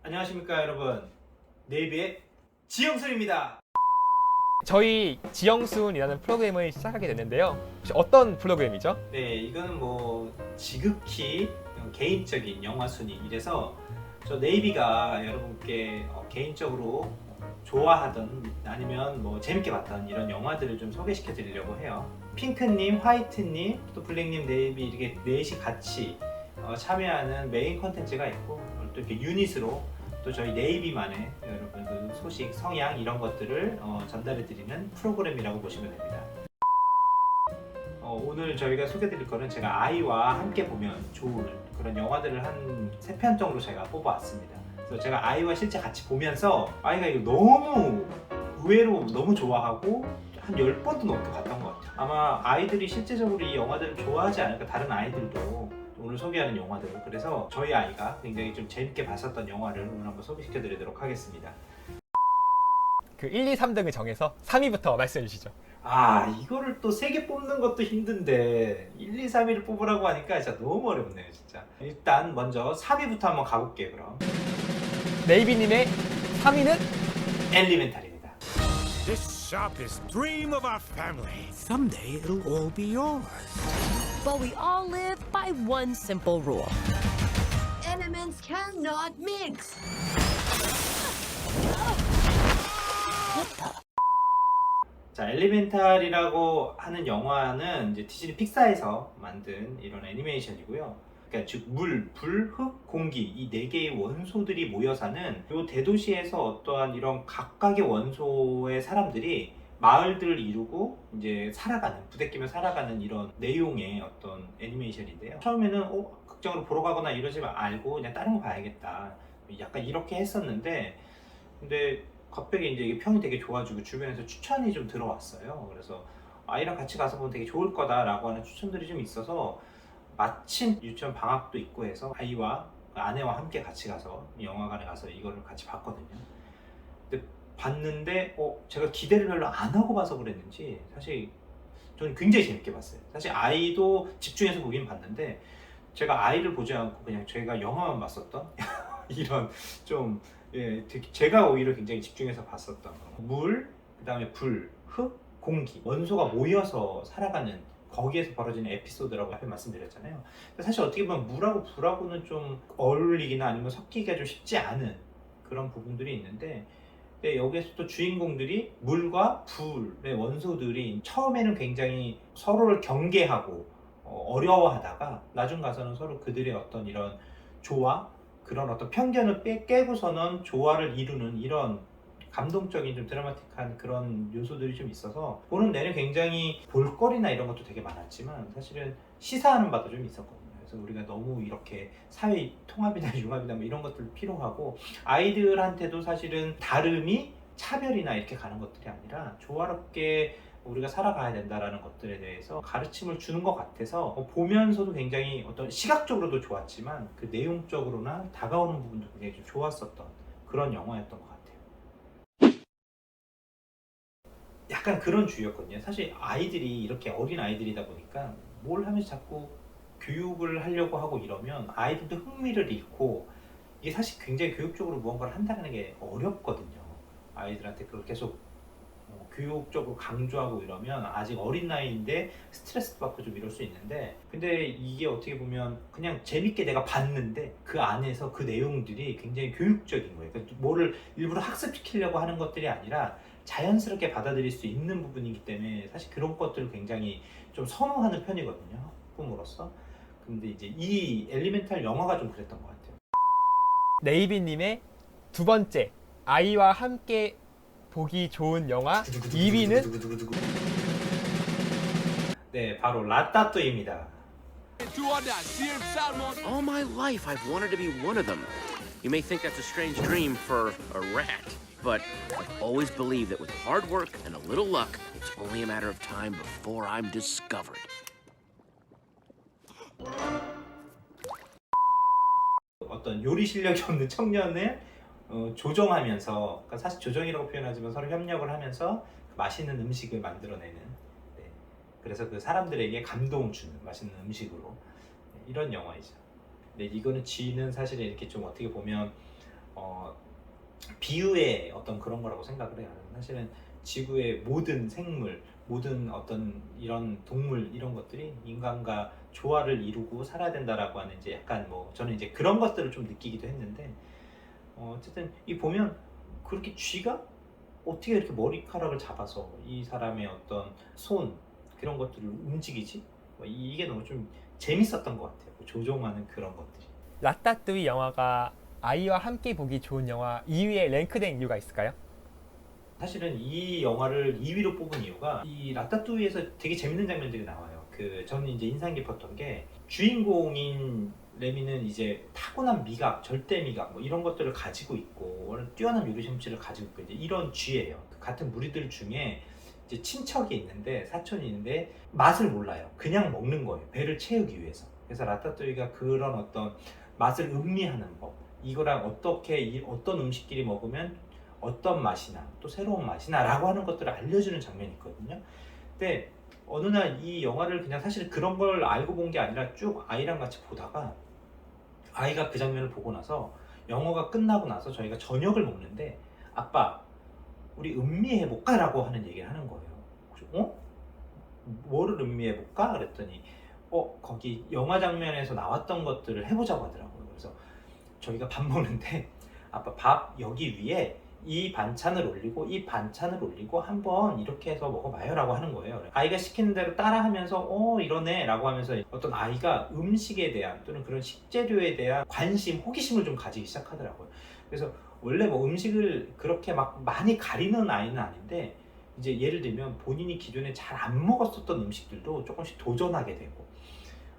안녕하십니까 여러분, 네이비의 지영술입니다. 저희 지영순이라는 프로그램을 시작하게 됐는데요. 혹시 어떤 프로그램이죠? 네, 이거는 뭐 지극히 개인적인 영화 순위. 이래서 저 네이비가 여러분께 개인적으로 좋아하던 아니면 뭐 재밌게 봤던 이런 영화들을 좀 소개시켜 드리려고 해요. 핑크님, 화이트님, 또 블랙님, 네이비 이렇게 넷이 같이 참여하는 메인 컨텐츠가 있고, 또 이렇게 유닛으로 또 저희 네이비만의 여러분 그 소식, 성향 이런 것들을 전달해 드리는 프로그램이라고 보시면 됩니다. 오늘 저희가 소개드릴 거는 제가 아이와 함께 보면 좋을 그런 영화들을 한 3편 정도 제가 뽑아왔습니다. 그래서 제가 아이와 실제 같이 보면서 아이가 이거 너무 의외로 너무 좋아하고 한 10번도 넘게 봤던 것 같아요. 아마 아이들이 실제적으로 이 영화들을 좋아하지 않을까, 다른 아이들도 오늘 소개하는 영화들. 그래서 저희 아이가 굉장히 좀 재밌게 봤었던 영화를 오늘 한번 소개시켜 드리도록 하겠습니다. 그 1, 2, 3등을 정해서 3위부터 말씀해 주시죠. 이거를 또 3개 뽑는 것도 힘든데 1, 2, 3위를 뽑으라고 하니까 진짜 너무 어렵네요 진짜. 일단 먼저 3위부터 한번 가볼게요. 그럼 네이비님의 3위는 엘리멘탈입니다. This sharpest dream of our family. Someday it'll all be yours. But we all live by one simple rule. Elements cannot mix. 자, 엘리멘탈이라고 하는 영화는 이제 디즈니 픽사에서 만든 이런 애니메이션이고요. 그러니까 즉 물, 불, 흙, 공기 이 4개의 원소들이 모여 사는 이 대도시에서 어떠한 이런 각각의 원소의 사람들이 마을들을 이루고 이제 살아가는, 부대끼며 살아가는 이런 내용의 어떤 애니메이션인데요. 처음에는 극장으로 보러 가거나 이러지 말고 그냥 다른 거 봐야겠다, 약간 이렇게 했었는데, 근데 갑자기 이제 이게 평이 되게 좋아지고 주변에서 추천이 좀 들어왔어요. 그래서 아이랑 같이 가서 보면 되게 좋을 거다라고 하는 추천들이 좀 있어서 마침 유치원 방학도 있고 해서 아이와 아내와 함께 같이 가서 영화관에 가서 이거를 같이 봤거든요. 근데 봤는데 제가 기대를 별로 안 하고 봐서 그랬는지 사실 저는 굉장히 재밌게 봤어요. 사실 아이도 집중해서 보긴 봤는데 제가 아이를 보지 않고 그냥 제가 영화만 봤었던 이런 좀 제가 오히려 굉장히 집중해서 봤었던 거. 물, 그 다음에 불, 흙, 공기 원소가 모여서 살아가는 거기에서 벌어지는 에피소드라고 앞에 말씀드렸잖아요. 근데 사실 어떻게 보면 물하고 불하고는 좀 어울리기나 아니면 섞이기가 좀 쉽지 않은 그런 부분들이 있는데, 여기에서 또 주인공들이 물과 불의 원소들이 처음에는 굉장히 서로를 경계하고 어려워하다가 나중 가서는 서로 그들의 어떤 이런 조화, 그런 어떤 편견을 깨고서는 조화를 이루는 이런 감동적인 좀 드라마틱한 그런 요소들이 좀 있어서 보는 내내 굉장히 볼거리나 이런 것도 되게 많았지만 사실은 시사하는 바도 좀 있었거든요. 그래서 우리가 너무 이렇게 사회 통합이나 융합이나 뭐 이런 것들 필요하고, 아이들한테도 사실은 다름이 차별이나 이렇게 가는 것들이 아니라 조화롭게 우리가 살아가야 된다라는 것들에 대해서 가르침을 주는 것 같아서 보면서도 굉장히 어떤 시각적으로도 좋았지만 그 내용적으로나 다가오는 부분도 굉장히 좀 좋았었던 그런 영화였던 것 같아요. 약간 그런 주의였거든요. 사실 아이들이 이렇게 어린 아이들이다 보니까 뭘 하면서 자꾸 교육을 하려고 하고 이러면 아이들도 흥미를 잃고, 이게 사실 굉장히 교육적으로 무언가를 한다는 게 어렵거든요. 아이들한테 그걸 계속 교육적으로 강조하고 이러면 아직 어린 나이인데 스트레스 받고 좀 이럴 수 있는데, 근데 이게 어떻게 보면 그냥 재밌게 내가 봤는데 그 안에서 그 내용들이 굉장히 교육적인 거예요. 그러니까 뭐를 일부러 학습시키려고 하는 것들이 아니라 자연스럽게 받아들일 수 있는 부분이기 때문에 사실 그런 것들을 굉장히 좀 선호하는 편이거든요, 학부모로서. 근데 이제 이 엘리멘탈 영화가 좀 그랬던 것 같아요. 네이비님의 두 번째 아이와 함께 보기 좋은 영화 2위는 네, 바로 라따뚜이입니다. All my life, I've wanted to be one of them. You may think that's a strange dream for a rat, but I've always believed that with hard work and a little luck, it's only a matter of time before I'm discovered. 어떤 요리 실력이 없는 청년을 조정하면서, 그러니까 사실 조정이라고 표현하지만 서로 협력을 하면서 맛있는 음식을 만들어내는, 그래서 그 사람들에게 감동을 주는 맛있는 음식으로, 이런 영화이죠. 근데 이거는 지는 사실 이렇게 좀 어떻게 보면 비유의 어떤 그런 거라고 생각을 해요. 사실은 지구의 모든 생물, 모든 어떤 이런 동물 이런 것들이 인간과 조화를 이루고 살아야 된다라고 하는 이제 약간 뭐 저는 이제 그런 것들을 좀 느끼기도 했는데 어쨌든 이 보면 그렇게 쥐가 어떻게 이렇게 머리카락을 잡아서 이 사람의 어떤 손 그런 것들을 움직이지? 이게 너무 좀 재밌었던 것 같아요. 조종하는 그런 것들이. 라따뚜이 영화가 아이와 함께 보기 좋은 영화 2위에 랭크된 이유가 있을까요? 사실은 이 영화를 2위로 뽑은 이유가 이 라따뚜이에서 되게 재밌는 장면들이 나와요. 저는 이제 인상 깊었던 게 주인공인 레미는 이제 타고난 미각, 절대 미각 뭐 이런 것들을 가지고 있고 워낙 뛰어난 요리 솜씨를 가지고 있고 이제 이런 쥐예요. 같은 무리들 중에 이제 친척이 있는데 사촌이 있는데 맛을 몰라요. 그냥 먹는 거예요. 배를 채우기 위해서. 그래서 라따뚜이가 그런 어떤 맛을 음미하는 법, 이거랑 어떻게 어떤 음식끼리 먹으면 어떤 맛이나 또 새로운 맛이나 라고 하는 것들을 알려주는 장면이 있거든요. 근데 어느 날 이 영화를 그냥 사실 그런 걸 알고 본 게 아니라 쭉 아이랑 같이 보다가 아이가 그 장면을 보고 나서 영화가 끝나고 나서 저희가 저녁을 먹는데 아빠 우리 음미해볼까? 라고 하는 얘기를 하는 거예요. 뭐를 음미해볼까? 그랬더니 거기 영화 장면에서 나왔던 것들을 해보자고 하더라고요. 그래서 저희가 밥 먹는데 아빠 밥 여기 위에 이 반찬을 올리고 이 반찬을 올리고 한번 이렇게 해서 먹어봐요 라고 하는 거예요. 아이가 시키는 대로 따라하면서 이러네 라고 하면서 어떤 아이가 음식에 대한 또는 그런 식재료에 대한 관심, 호기심을 좀 가지기 시작하더라고요. 그래서 원래 뭐 음식을 그렇게 막 많이 가리는 아이는 아닌데 이제 예를 들면 본인이 기존에 잘 안 먹었었던 음식들도 조금씩 도전하게 되고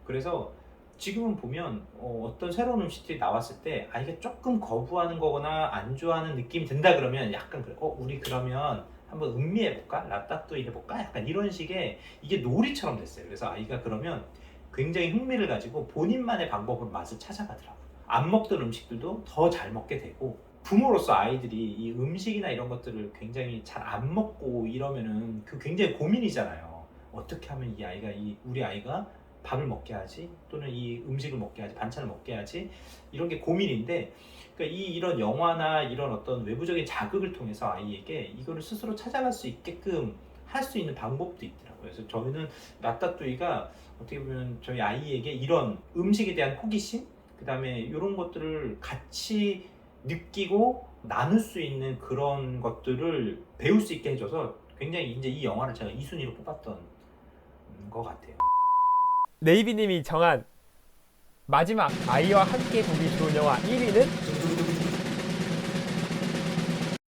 그래서 지금은 보면 어떤 새로운 음식들이 나왔을 때 아이가 조금 거부하는 거거나 안 좋아하는 느낌이 든다 그러면 약간 그래 우리 그러면 한번 음미해볼까? 라따뚜이 해볼까? 약간 이런 식의 이게 놀이처럼 됐어요. 그래서 아이가 그러면 굉장히 흥미를 가지고 본인만의 방법으로 맛을 찾아가더라고요. 안 먹던 음식들도 더 잘 먹게 되고 부모로서 아이들이 이 음식이나 이런 것들을 굉장히 잘 안 먹고 이러면은 그 굉장히 고민이잖아요. 어떻게 하면 우리 아이가 밥을 먹게 하지 또는 이 음식을 먹게 하지 반찬을 먹게 하지 이런 게 고민인데 그러니까 이런 영화나 이런 어떤 외부적인 자극을 통해서 아이에게 이거를 스스로 찾아갈 수 있게끔 할 수 있는 방법도 있더라고요. 그래서 저희는 라따뚜이가 어떻게 보면 저희 아이에게 이런 음식에 대한 호기심 그 다음에 이런 것들을 같이 느끼고 나눌 수 있는 그런 것들을 배울 수 있게 해줘서 굉장히 이제 이 영화를 제가 2순위로 뽑았던 것 같아요. 네이비님이 정한 마지막 아이와 함께 보기 좋은 영화 1위는?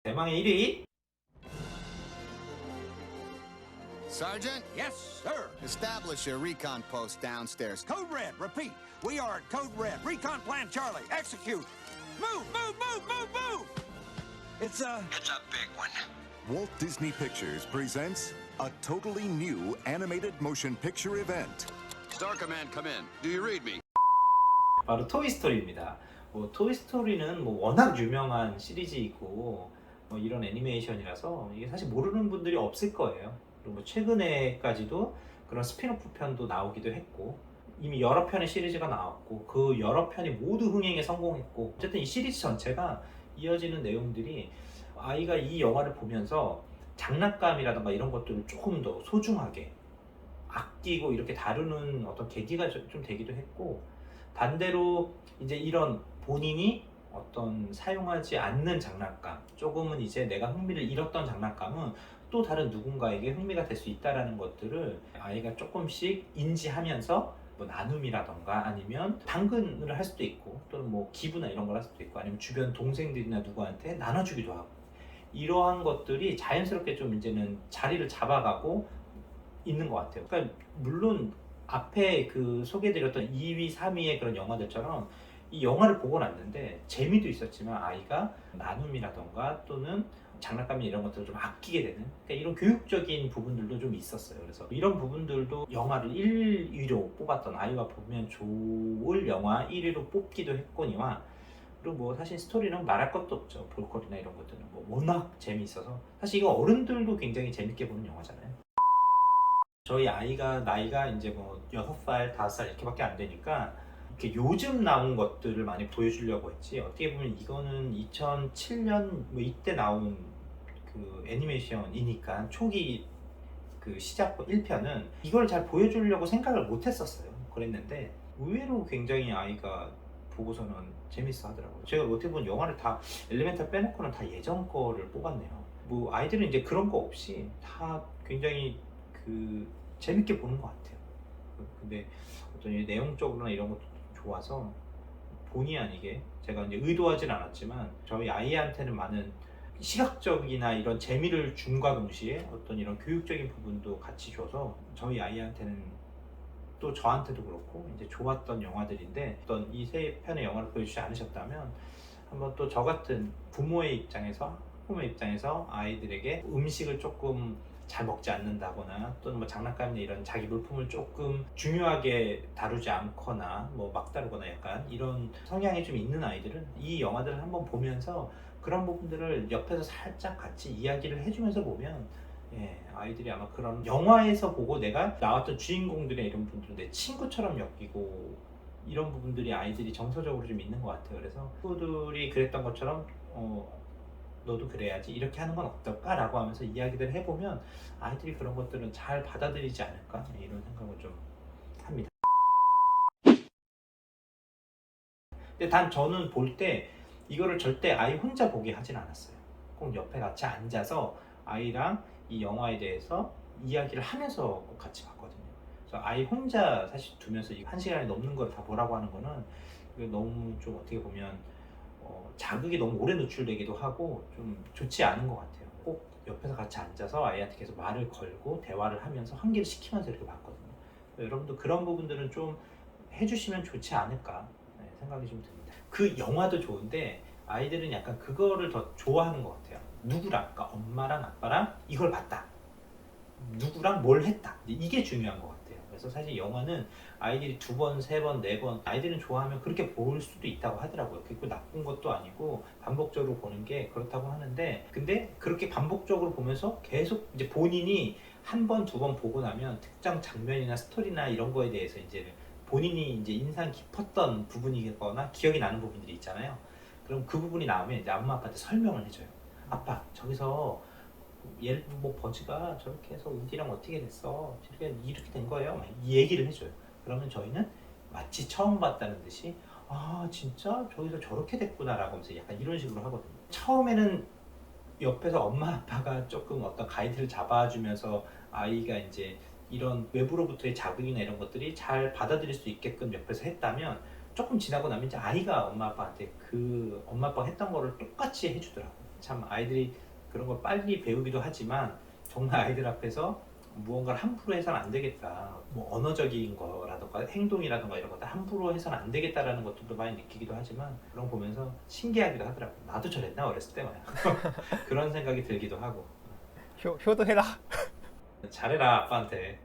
대망의 1위 Sergeant, Yes, sir. establish a recon post downstairs. Code Red, repeat. We are at Code Red. Recon Plan Charlie, execute. Move, move, move, move, move. It's a big one. Walt Disney Pictures presents a totally new animated motion picture event. Star Command, come in. Do you read me? 바로 토이스토리입니다. 토이스토리는 워낙 유명한 시리즈이고 이런 애니메이션이라서 이게 사실 모르는 분들이 없을 거예요. 그리고 최근에까지도 그런 스피노프 편도 나오기도 했고 이미 여러 편의 시리즈가 나왔고 그 여러 편이 모두 흥행에 성공했고 어쨌든 이 시리즈 전체가 이어지는 내용들이 아이가 이 영화를 보면서 장난감이라든가 이런 것들을 조금 더 소중하게 아끼고 이렇게 다루는 어떤 계기가 좀 되기도 했고 반대로 이제 이런 본인이 어떤 사용하지 않는 장난감 조금은 이제 내가 흥미를 잃었던 장난감은 또 다른 누군가에게 흥미가 될 수 있다는 것들을 아이가 조금씩 인지하면서 나눔이라던가 아니면 당근을 할 수도 있고 또는 기부나 이런 걸 할 수도 있고 아니면 주변 동생들이나 누구한테 나눠주기도 하고 이러한 것들이 자연스럽게 좀 이제는 자리를 잡아가고 있는 것 같아요. 그러니까 물론 앞에 소개해드렸던 2위, 3위의 그런 영화들처럼 이 영화를 보고 났는데 재미도 있었지만 아이가 나눔이라던가 또는 장난감이나 이런 것들을 좀 아끼게 되는 그러니까 이런 교육적인 부분들도 좀 있었어요. 그래서 이런 부분들도 영화를 1위로 뽑았던 아이와 보면 좋을 영화 1위로 뽑기도 했거니와 그리고 사실 스토리는 말할 것도 없죠. 볼거리나 이런 것들은 워낙 재미있어서 사실 이거 어른들도 굉장히 재밌게 보는 영화잖아요. 저희 아이가 나이가 이제 6살, 5살 이렇게밖에 안 되니까 이렇게 요즘 나온 것들을 많이 보여주려고 했지, 어떻게 보면 이거는 2007년 뭐 이때 나온 그 애니메이션이니까 초기 그 시작 1편은 이걸 잘 보여주려고 생각을 못 했었어요. 그랬는데 의외로 굉장히 아이가 보고서는 재밌어 하더라고요. 제가 어떻게 보면 영화를 다 엘리멘탈 빼놓고는 다 예전 거를 뽑았네요. 뭐 아이들은 이제 그런 거 없이 다 굉장히 그 재밌게 보는 것 같아요. 근데 어떤 이 내용적으로나 이런 것도 좋아서 본의 아니게 제가 이제 의도하진 않았지만 저희 아이한테는 많은 시각적이나 이런 재미를 줌과 동시에 어떤 이런 교육적인 부분도 같이 줘서 저희 아이한테는 또 저한테도 그렇고 이제 좋았던 영화들인데, 어떤 이 세 편의 영화를 보여주지 않으셨다면 한번 또 저 같은 부모의 입장에서, 학부모의 입장에서 아이들에게 음식을 조금 잘 먹지 않는다거나 또는 뭐 장난감이나 이런 자기 물품을 조금 중요하게 다루지 않거나 뭐 막 다루거나 약간 이런 성향이 좀 있는 아이들은 이 영화들을 한번 보면서 그런 부분들을 옆에서 살짝 같이 이야기를 해주면서 보면 아이들이 아마 그런 영화에서 보고 내가 나왔던 주인공들의 이런 분들을 내 친구처럼 엮이고 이런 부분들이 아이들이 정서적으로 좀 있는 것 같아요. 그래서 친구들이 그랬던 것처럼 너도 그래야지 이렇게 하는 건 어떨까? 라고 하면서 이야기를 해보면 아이들이 그런 것들은 잘 받아들이지 않을까? 이런 생각을 좀 합니다. 근데 단 저는 볼 때 이거를 절대 아이 혼자 보게 하진 않았어요. 꼭 옆에 같이 앉아서 아이랑 이 영화에 대해서 이야기를 하면서 꼭 같이 봤거든요. 그래서 아이 혼자 사실 두면서 이 1시간이 넘는 걸 다 보라고 하는 거는 너무 좀 어떻게 보면 자극이 너무 오래 노출되기도 하고 좀 좋지 않은 것 같아요. 꼭 옆에서 같이 앉아서 아이한테 계속 말을 걸고 대화를 하면서 환기를 시키면서 이렇게 봤거든요. 여러분도 그런 부분들은 좀 해주시면 좋지 않을까 생각이 좀 듭니다. 그 영화도 좋은데 아이들은 약간 그거를 더 좋아하는 것 같아요. 누구랑, 그러니까 엄마랑 아빠랑 이걸 봤다, 누구랑 뭘 했다, 이게 중요한 것 같아요. 그래서 사실 영화는 아이들이 2번, 3번, 4번 아이들은 좋아하면 그렇게 볼 수도 있다고 하더라고요. 그게 나쁜 것도 아니고 반복적으로 보는 게 그렇다고 하는데, 근데 그렇게 반복적으로 보면서 계속 이제 본인이 1번, 2번 보고 나면 특정 장면이나 스토리나 이런 거에 대해서 이제 본인이 이제 인상 깊었던 부분이거나 기억이 나는 부분들이 있잖아요. 그럼 그 부분이 나오면 이제 엄마 아빠한테 설명을 해줘요. 아빠, 저기서 예를 들면 뭐 버즈가 저렇게 해서 우디랑 어떻게 됐어? 이렇게 된 거예요. 막 이 얘기를 해줘요. 그러면 저희는 마치 처음 봤다는 듯이 아 진짜 저기서 저렇게 됐구나 라고 하면서 약간 이런 식으로 하거든요. 처음에는 옆에서 엄마 아빠가 조금 어떤 가이드를 잡아주면서 아이가 이제 이런 외부로부터의 자극이나 이런 것들이 잘 받아들일 수 있게끔 옆에서 했다면, 조금 지나고 나면 이제 아이가 엄마 아빠한테 그 엄마 아빠가 했던 거를 똑같이 해주더라고요. 참 아이들이 그런 걸 빨리 배우기도 하지만 정말 아이들 앞에서 무언가를 함부로 해서는 안 되겠다, 뭐 언어적인 거라든가 행동이라든가 이런 것들 함부로 해서는 안 되겠다라는 것들도 많이 느끼기도 하지만 그런 거 보면서 신기하기도 하더라고요. 나도 저랬나 어렸을 때 말이야. 그런 생각이 들기도 하고. 효도해라. 잘해라 아빠한테.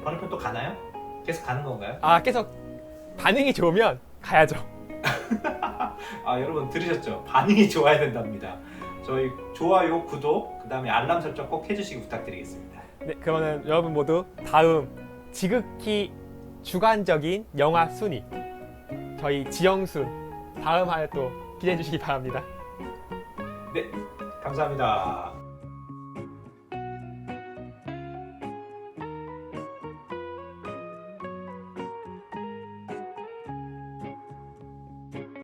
다른 편 또 가나요? 계속 가는 건가요? 아, 계속 반응이 좋으면 가야죠. 아 여러분 들으셨죠? 반응이 좋아야 된답니다. 저희 좋아요, 구독, 그 다음에 알람 설정 꼭 해주시기 부탁드리겠습니다. 네, 그러면 여러분 모두 다음 지극히 주관적인 영화 순위, 저희 지영순 다음 화에 또 기대해 주시기 바랍니다. 네, 감사합니다.